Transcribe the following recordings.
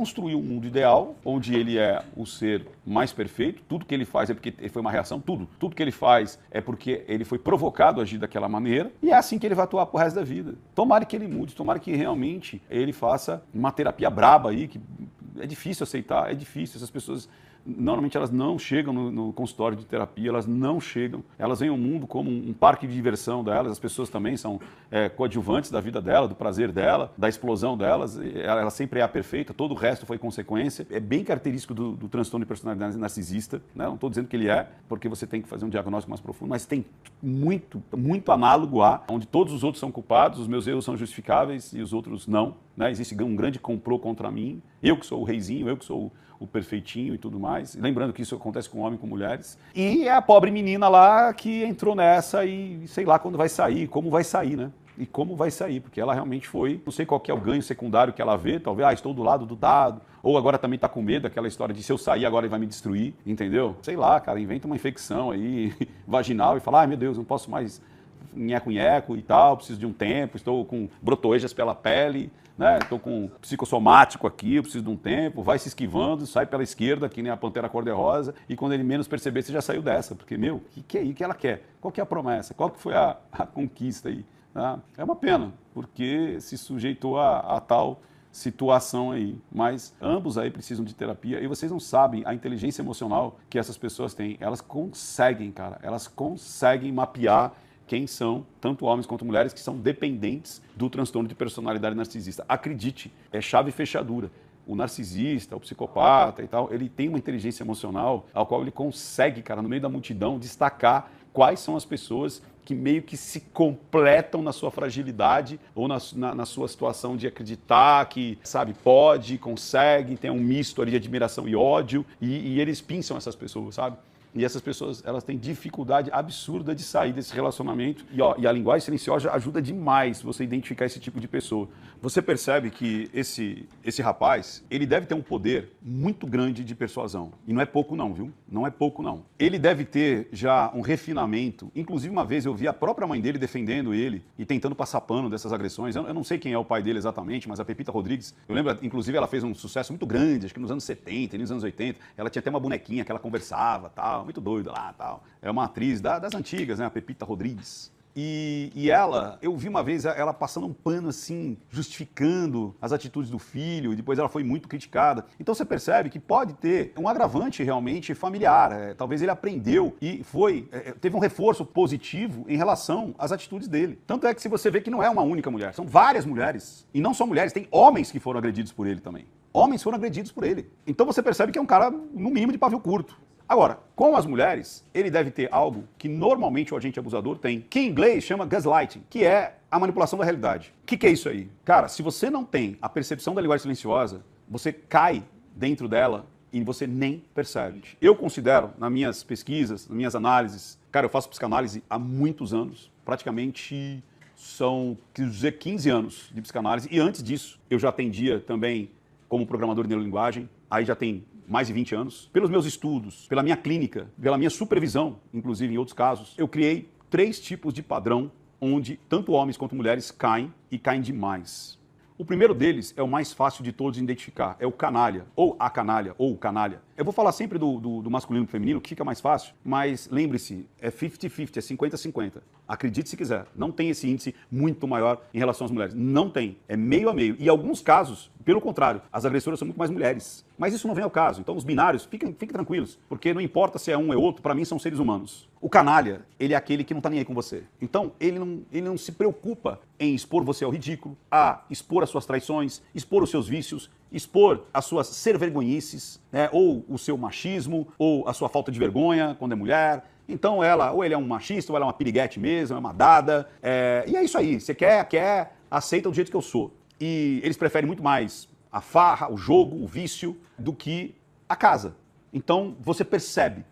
construir um mundo ideal, onde ele é o ser mais perfeito, tudo que ele faz é porque foi uma reação, tudo que ele faz é porque ele foi provocado a agir daquela maneira, e é assim que ele vai atuar pro resto da vida. Tomara que ele mude, tomara que realmente ele faça uma terapia braba aí, que é difícil aceitar, é difícil, essas pessoas... Normalmente elas não chegam no consultório de terapia, elas não chegam, elas veem o mundo como um parque de diversão delas, as pessoas também são coadjuvantes da vida dela, do prazer dela, da explosão delas, ela sempre é a perfeita, todo o resto foi consequência. É bem característico do transtorno de personalidade narcisista, né? Não estou dizendo que ele é, porque você tem que fazer um diagnóstico mais profundo, mas tem muito análogo a, onde todos os outros são culpados, os meus erros são justificáveis e os outros não, né? Existe um grande complô contra mim, eu que sou o reizinho, eu que sou o perfeitinho e tudo mais. Lembrando que isso acontece com homens e com mulheres. E é a pobre menina lá que entrou nessa e sei lá quando vai sair, como vai sair, né? E como vai sair, porque ela realmente foi, não sei qual que é o ganho secundário que ela vê, talvez, estou do lado do dado, ou agora também está com medo, aquela história de se eu sair agora ele vai me destruir, entendeu? Sei lá, cara, inventa uma infecção aí vaginal e fala, ai meu Deus, não posso mais nheco e tal, preciso de um tempo, estou com brotoejas pela pele, né? Estou com psicossomático aqui, eu preciso de um tempo, vai se esquivando, sai pela esquerda, que nem a pantera cor-de-rosa, e quando ele menos perceber, você já saiu dessa, porque, meu, o que é aí que ela quer? Qual que é a promessa? Qual que foi a conquista aí? Tá? É uma pena, porque se sujeitou a tal situação aí, mas ambos aí precisam de terapia e vocês não sabem a inteligência emocional que essas pessoas têm, elas conseguem, cara, elas conseguem mapear quem são, tanto homens quanto mulheres, que são dependentes do transtorno de personalidade narcisista. Acredite, é chave e fechadura. O narcisista, o psicopata e tal, ele tem uma inteligência emocional ao qual ele consegue, cara, no meio da multidão, destacar quais são as pessoas que meio que se completam na sua fragilidade ou na sua situação de acreditar que, sabe, pode, consegue, tem um misto ali de admiração e ódio, e eles pinçam essas pessoas, sabe? E essas pessoas, elas têm dificuldade absurda de sair desse relacionamento. E a linguagem silenciosa ajuda demais você identificar esse tipo de pessoa. Você percebe que esse rapaz, ele deve ter um poder muito grande de persuasão. E não é pouco não, viu? Não é pouco não. Ele deve ter já um refinamento. Inclusive, uma vez eu vi a própria mãe dele defendendo ele e tentando passar pano dessas agressões. Eu não sei quem é o pai dele exatamente, mas a Pepita Rodrigues, eu lembro, inclusive, ela fez um sucesso muito grande, acho que nos anos 70, nos anos 80. Ela tinha até uma bonequinha que ela conversava, tal. Muito doida lá, tal. É uma atriz das antigas, né? A Pepita Rodrigues. E ela, eu vi uma vez ela passando um pano assim, justificando as atitudes do filho, e depois ela foi muito criticada. Então você percebe que pode ter um agravante realmente familiar. Talvez ele aprendeu e teve um reforço positivo em relação às atitudes dele. Tanto é que se você vê que não é uma única mulher, são várias mulheres. E não só mulheres, tem homens que foram agredidos por ele também. Homens foram agredidos por ele. Então você percebe que é um cara, no mínimo, de pavio curto. Agora, com as mulheres, ele deve ter algo que normalmente o agente abusador tem, que em inglês chama gaslighting, que é a manipulação da realidade. O que é isso aí? Cara, se você não tem a percepção da linguagem silenciosa, você cai dentro dela e você nem percebe. Eu considero, nas minhas pesquisas, nas minhas análises, cara, eu faço psicanálise há muitos anos, praticamente são, quer dizer, 15 anos de psicanálise, e antes disso eu já atendia também como programador de neurolinguagem, aí já tem mais de 20 anos. Pelos meus estudos, pela minha clínica, pela minha supervisão, inclusive em outros casos, eu criei 3 tipos de padrão onde tanto homens quanto mulheres caem e caem demais. O primeiro deles é o mais fácil de todos de identificar, é o canalha, ou a canalha, ou o canalha. Eu vou falar sempre do masculino e do feminino, que fica mais fácil, mas lembre-se, é 50-50, é 50-50. Acredite se quiser, não tem esse índice muito maior em relação às mulheres. Não tem, é meio a meio. E em alguns casos, pelo contrário, as agressoras são muito mais mulheres. Mas isso não vem ao caso. Então os binários, fiquem tranquilos, porque não importa se é um ou outro, para mim são seres humanos. O canalha, ele é aquele que não tá nem aí com você. Então ele não se preocupa em expor você ao ridículo, a expor as suas traições, expor os seus vícios, expor as suas ser-vergonhices, né, ou o seu machismo, ou a sua falta de vergonha quando é mulher. Então ou ele é um machista, ou ela é uma piriguete mesmo, é uma dada. E é isso aí, você quer, aceita do jeito que eu sou. E eles preferem muito mais a farra, o jogo, o vício, do que a casa. Então você percebe.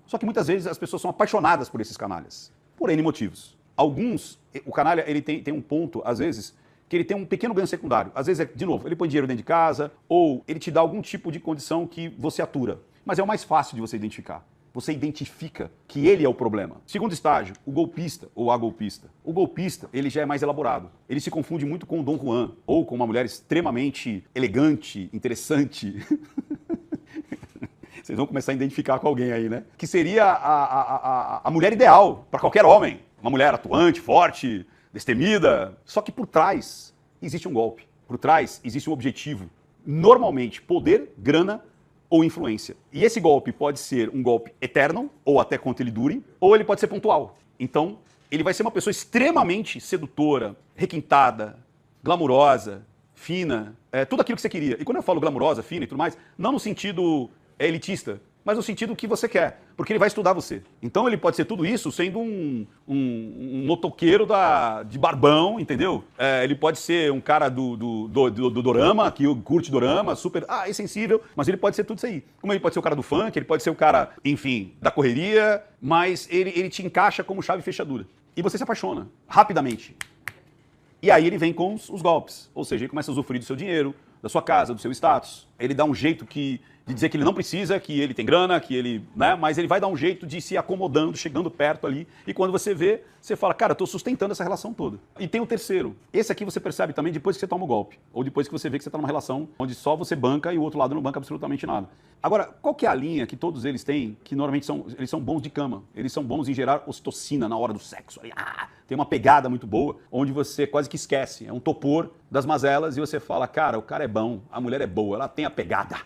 Só que muitas vezes as pessoas são apaixonadas por esses canalhas, por N motivos. Alguns, o canalha ele tem um ponto, às vezes, que ele tem um pequeno ganho secundário. Às vezes, de novo, ele põe dinheiro dentro de casa, ou ele te dá algum tipo de condição que você atura. Mas é o mais fácil de você identificar. você identifica que ele é o problema. Segundo estágio, o golpista ou a golpista. O golpista, ele já é mais elaborado. Ele se confunde muito com o Dom Juan ou com uma mulher extremamente elegante, interessante. Vocês vão começar a identificar com alguém aí, né? Que seria a mulher ideal para qualquer homem. Uma mulher atuante, forte, destemida. Só que por trás existe um golpe. Por trás existe um objetivo. Normalmente, poder, grana ou influência. E esse golpe pode ser um golpe eterno, ou até quanto ele dure, ou ele pode ser pontual. Então, ele vai ser uma pessoa extremamente sedutora, requintada, glamurosa, fina, tudo aquilo que você queria. E quando eu falo glamurosa, fina e tudo mais, não no sentido elitista, mas no sentido que você quer, porque ele vai estudar você. Então ele pode ser tudo isso sendo um motoqueiro de barbão, entendeu? Ele pode ser um cara do dorama, que curte dorama, super, é sensível, mas ele pode ser tudo isso aí. Como ele pode ser o cara do funk, ele pode ser o cara, enfim, da correria, mas ele te encaixa como chave e fechadura. E você se apaixona, rapidamente. E aí ele vem com os golpes, ou seja, ele começa a usufruir do seu dinheiro, da sua casa, do seu status. Ele dá um jeito de dizer que ele não precisa, que ele tem grana, que ele, né? Mas ele vai dar um jeito de se acomodando, chegando perto ali. E quando você vê, você fala, cara, eu tô sustentando essa relação toda. E tem o terceiro. Esse aqui você percebe também depois que você toma o golpe. Ou depois que você vê que você tá numa relação onde só você banca e o outro lado não banca absolutamente nada. Agora, qual que é a linha que todos eles têm, que normalmente eles são bons de cama? Eles são bons em gerar ocitocina na hora do sexo. Tem uma pegada muito boa, onde você quase que esquece. É um topor das mazelas e você fala, cara, o cara é bom, a mulher é boa, ela tem a pegada.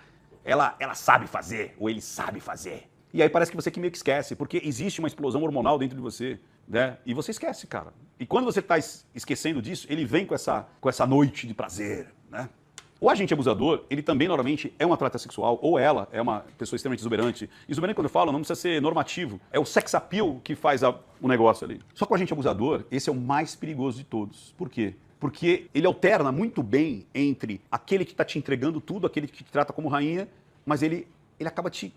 Ela sabe fazer, ou ele sabe fazer. E aí parece que você que meio que esquece, porque existe uma explosão hormonal dentro de você, né? E você esquece, cara. E quando você está esquecendo disso, ele vem com essa noite de prazer, né? O agente abusador, ele também normalmente é um atleta sexual, ou ela é uma pessoa extremamente exuberante. Exuberante, quando eu falo, não precisa ser normativo. É o sex appeal que faz o negócio ali. Só que o agente abusador, esse é o mais perigoso de todos. Por quê? Porque ele alterna muito bem entre aquele que está te entregando tudo, aquele que te trata como rainha, mas ele acaba te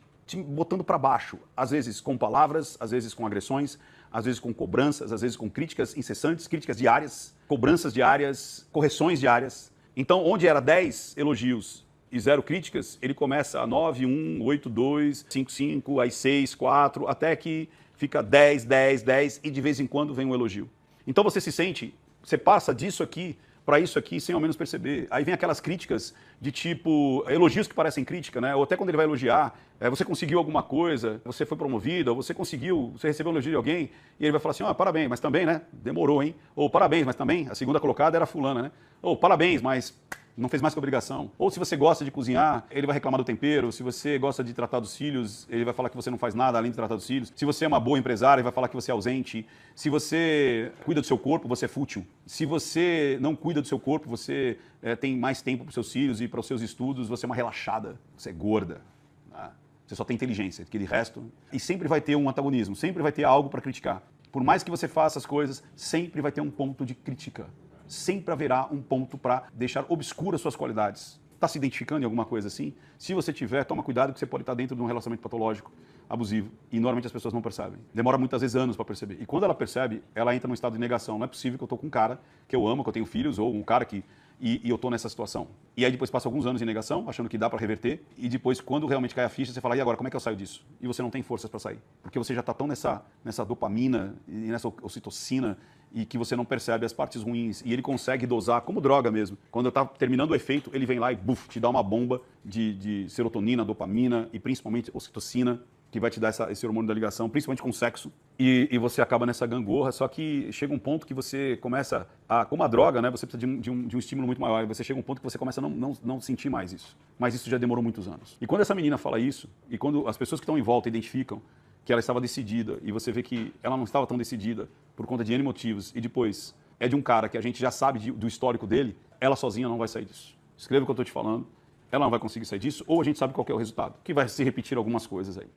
botando para baixo. Às vezes com palavras, às vezes com agressões, às vezes com cobranças, às vezes com críticas incessantes, críticas diárias, cobranças diárias, correções diárias. Então, onde era 10 elogios e 0 críticas, ele começa a 9, 1, 8, 2, 5, 5, aí 6, 4, até que fica 10, 10, 10 e de vez em quando vem um elogio. Então você se sente, você passa disso aqui para isso aqui sem ao menos perceber. Aí vem aquelas críticas de tipo, elogios que parecem crítica, né? Ou até quando ele vai elogiar, você conseguiu alguma coisa, você foi promovido, ou você recebeu um elogio de alguém, e ele vai falar assim, parabéns, mas também, né? Demorou, hein? Ou parabéns, mas também, a segunda colocada era fulana, né? Ou parabéns, mas não fez mais que obrigação. Ou se você gosta de cozinhar, ele vai reclamar do tempero. Se você gosta de tratar dos filhos, ele vai falar que você não faz nada além de tratar dos filhos. Se você é uma boa empresária, ele vai falar que você é ausente. Se você cuida do seu corpo, você é fútil. Se você não cuida do seu corpo, você tem mais tempo para os seus filhos e para os seus estudos, você é uma relaxada, você é gorda. Né? Você só tem inteligência, aquele resto. E sempre vai ter um antagonismo, sempre vai ter algo para criticar. Por mais que você faça as coisas, sempre vai ter um ponto de crítica. Sempre haverá um ponto para deixar obscuras suas qualidades. Está se identificando em alguma coisa assim? Se você tiver, toma cuidado que você pode estar dentro de um relacionamento patológico, abusivo. E normalmente as pessoas não percebem. Demora muitas vezes anos para perceber. E quando ela percebe, ela entra num estado de negação. Não é possível que eu estou com um cara que eu amo, que eu tenho filhos, ou um cara que... E eu estou nessa situação. E aí depois passa alguns anos de negação, achando que dá para reverter. E depois, quando realmente cai a ficha, você fala, e agora, como é que eu saio disso? E você não tem forças para sair. Porque você já está tão nessa dopamina e nessa ocitocina e que você não percebe as partes ruins. E ele consegue dosar como droga mesmo. Quando está terminando o efeito, ele vem lá e buf, te dá uma bomba de serotonina, dopamina e principalmente ocitocina, que vai te dar esse hormônio da ligação, principalmente com o sexo, e você acaba nessa gangorra, só que chega um ponto que você começa como a droga, né, você precisa de um estímulo muito maior, e você chega um ponto que você começa a não sentir mais isso. Mas isso já demorou muitos anos. E quando essa menina fala isso, e quando as pessoas que estão em volta identificam que ela estava decidida, e você vê que ela não estava tão decidida por conta de N motivos, e depois é de um cara que a gente já sabe do histórico dele, ela sozinha não vai sair disso. Escreva o que eu estou te falando, ela não vai conseguir sair disso, ou a gente sabe qual que é o resultado, que vai se repetir algumas coisas aí.